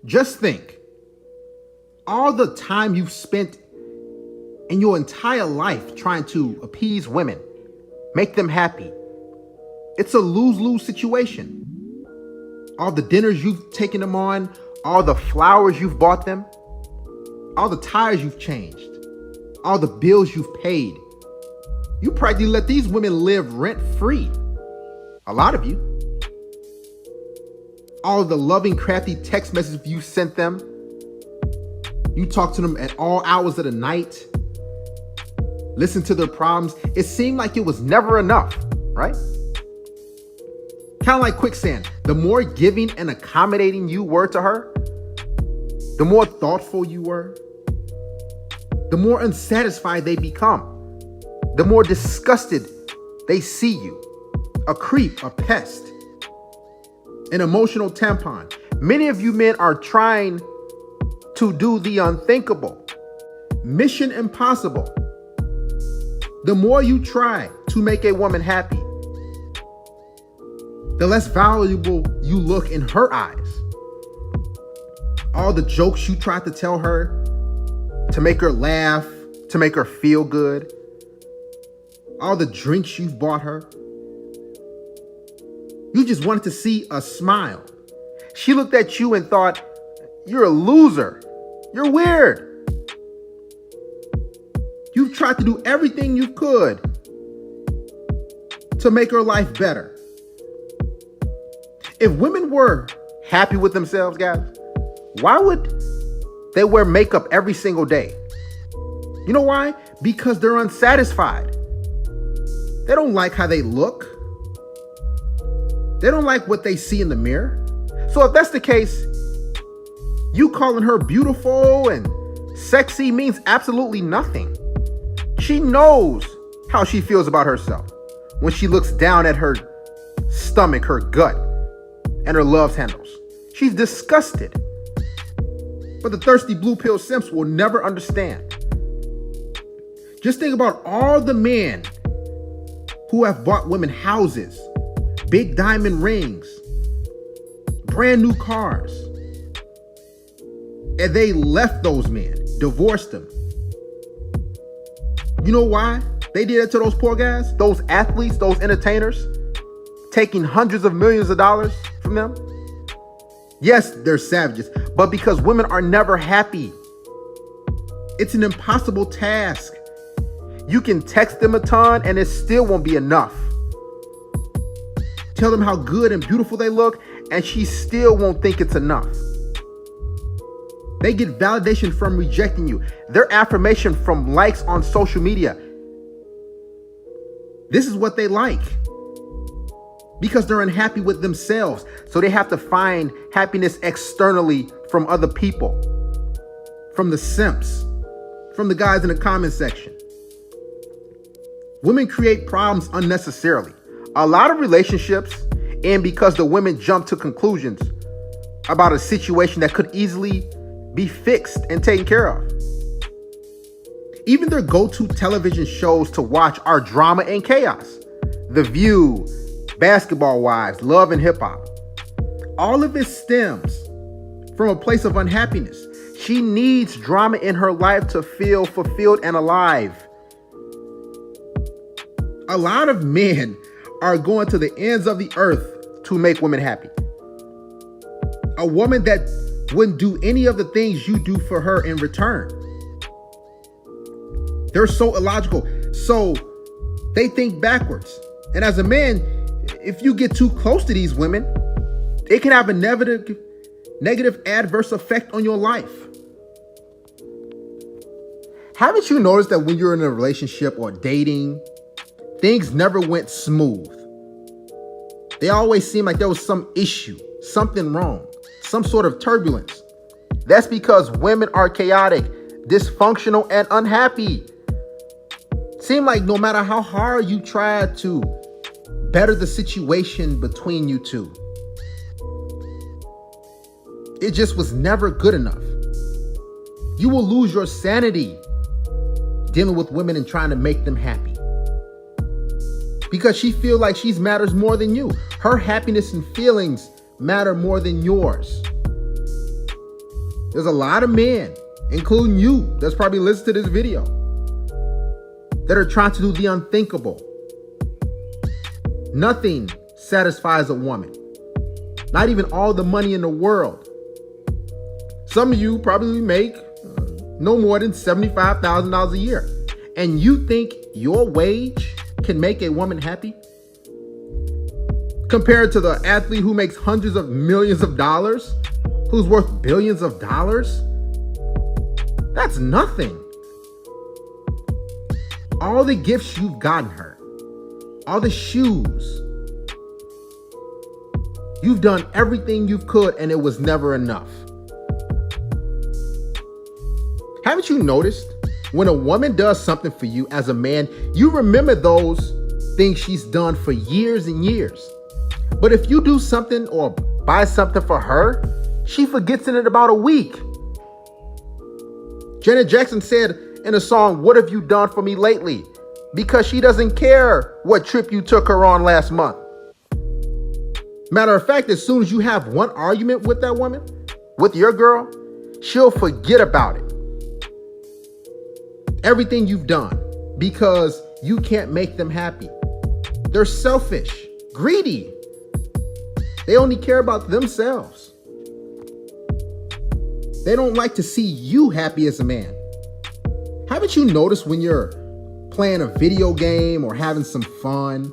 Just think, all the time you've spent in your entire life trying to appease women, make them happy. It's a lose-lose situation. All the dinners you've taken them on, all the flowers you've bought them, all the tires you've changed, all the bills you've paid. You practically let these women live rent-free. A lot of you. All the loving, crafty text messages you sent them. You talk to them at all hours of the night. Listen to their problems. It seemed like it was never enough, right? Kind of like quicksand. The more giving and accommodating you were to her, the more thoughtful you were, the more unsatisfied they become, the more disgusted they see you. A creep, a pest, an emotional tampon. Many of you men are trying to do the unthinkable. Mission impossible. The more you try to make a woman happy, the less valuable you look in her eyes. All the jokes you tried to tell her to make her laugh, to make her feel good. All the drinks you've bought her. You just wanted to see a smile. She looked at you and thought, you're a loser. You're weird. You've tried to do everything you could to make her life better. If women were happy with themselves, guys, why would they wear makeup every single day? You know why? Because they're unsatisfied. They don't like how they look. They don't like what they see in the mirror. So if that's the case, you calling her beautiful and sexy means absolutely nothing. She knows how she feels about herself when she looks down at her stomach, her gut, and her love handles. She's disgusted. But the thirsty blue pill simps will never understand. Just think about all the men who have bought women houses, big diamond rings, brand new cars, and they left those men, divorced them. You know why they did it to those poor guys, those athletes, those entertainers, taking hundreds of millions of dollars from them? Yes, they're savages, but because women are never happy. It's an impossible task. You can text them a ton and it still won't be enough. Tell them how good and beautiful they look and she still won't think it's enough. They get validation from rejecting you. Their affirmation from likes on social media. This is what they like. Because they're unhappy with themselves. So they have to find happiness externally from other people. From the simps. From the guys in the comment section. Women create problems unnecessarily. A lot of relationships end because the women jump to conclusions about a situation that could easily be fixed and taken care of. Even their go-to television shows to watch are drama and chaos. The View, Basketball Wives, Love and Hip Hop. All of it stems from a place of unhappiness. She needs drama in her life to feel fulfilled and alive. A lot of men are going to the ends of the earth to make women happy. A woman that wouldn't do any of the things you do for her in return. They're so illogical. So they think backwards. And as a man, if you get too close to these women, it can have a negative adverse effect on your life. Haven't you noticed that when you're in a relationship or dating, things never went smooth? They always seem like there was some issue, something wrong, some sort of turbulence. That's because women are chaotic, dysfunctional, and unhappy. Seem like no matter how hard you try to better the situation between you two, it just was never good enough. You will lose your sanity dealing with women and trying to make them happy. Because she feels like she matters more than you. Her happiness and feelings matter more than yours. There's a lot of men, including you, that's probably listening to this video, that are trying to do the unthinkable. Nothing satisfies a woman. Not even all the money in the world. Some of you probably make no more than $75,000 a year. And you think your wage can make a woman happy? Compared to the athlete who makes hundreds of millions of dollars, who's worth billions of dollars? That's nothing. All the gifts you've gotten her, all the shoes, you've done everything you could and it was never enough. Haven't you noticed when a woman does something for you as a man, you remember those things she's done for years and years. But if you do something or buy something for her, she forgets it in about a week. Janet Jackson said in a song, "What have you done for me lately?" Because she doesn't care what trip you took her on last month. Matter of fact, as soon as you have one argument with that woman, with your girl, she'll forget about it. Everything you've done, because you can't make them happy. They're selfish, greedy. They only care about themselves. They don't like to see you happy as a man. Haven't you noticed when you're playing a video game or having some fun,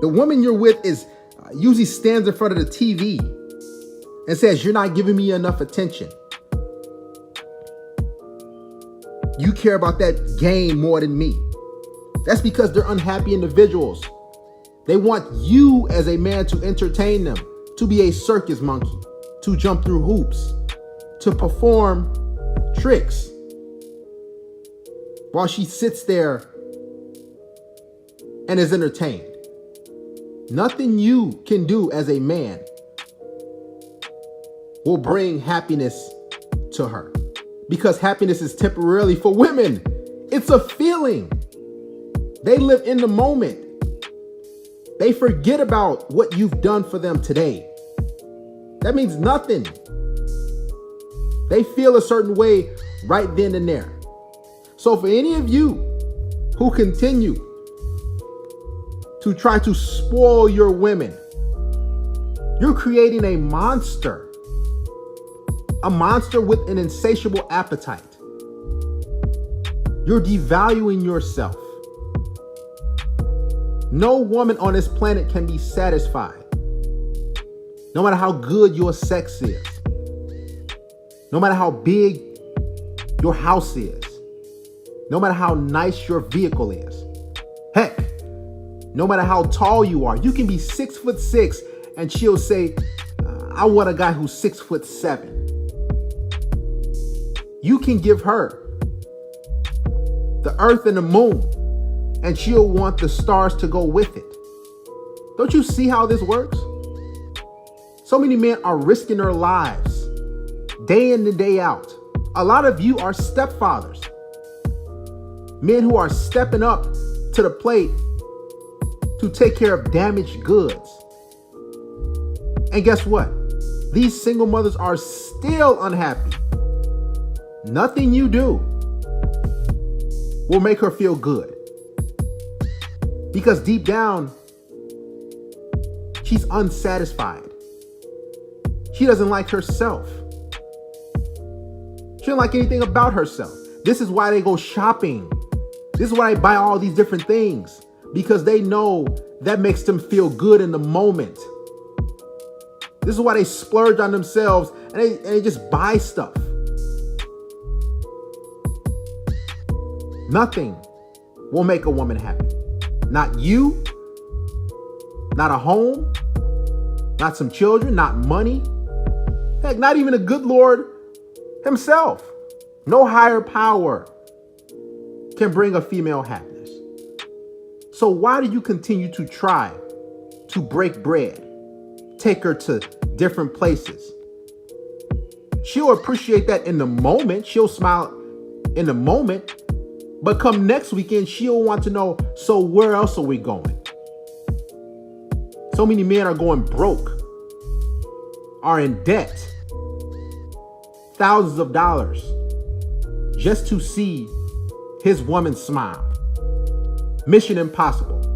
the woman you're with is usually stands in front of the TV and says, "You're not giving me enough attention. You care about that game more than me." That's because they're unhappy individuals. They want you as a man to entertain them, to be a circus monkey, to jump through hoops, to perform tricks, while she sits there and is entertained. Nothing you can do as a man will bring happiness to her, because happiness is temporarily for women. It's a feeling. They live in the moment. They forget about what you've done for them today. That means nothing. They feel a certain way right then and there. So for any of you who continue to try to spoil your women, you're creating a monster with an insatiable appetite. You're devaluing yourself. No woman on this planet can be satisfied, no matter how good your sex is, no matter how big your house is, no matter how nice your vehicle is. Heck, no matter how tall you are, you can be 6'6" and she'll say, "I want a guy who's 6'7". You can give her the earth and the moon, and she'll want the stars to go with it. Don't you see how this works? So many men are risking their lives day in and day out. A lot of you are stepfathers. Men who are stepping up to the plate to take care of damaged goods. And guess what? These single mothers are still unhappy. Nothing you do will make her feel good. Because deep down, she's unsatisfied. She doesn't like herself. She doesn't like anything about herself. This is why they go shopping. This is why they buy all these different things. Because they know that makes them feel good in the moment. This is why they splurge on themselves and they just buy stuff. Nothing will make a woman happy. Not you, not a home, not some children, not money. Heck, not even a good Lord himself. No higher power can bring a female happiness. So why do you continue to try to break bread, take her to different places? She'll appreciate that in the moment. She'll smile in the moment. But come next weekend, she'll want to know, so where else are we going? So many men are going broke, are in debt, thousands of dollars just to see his woman smile. Mission impossible.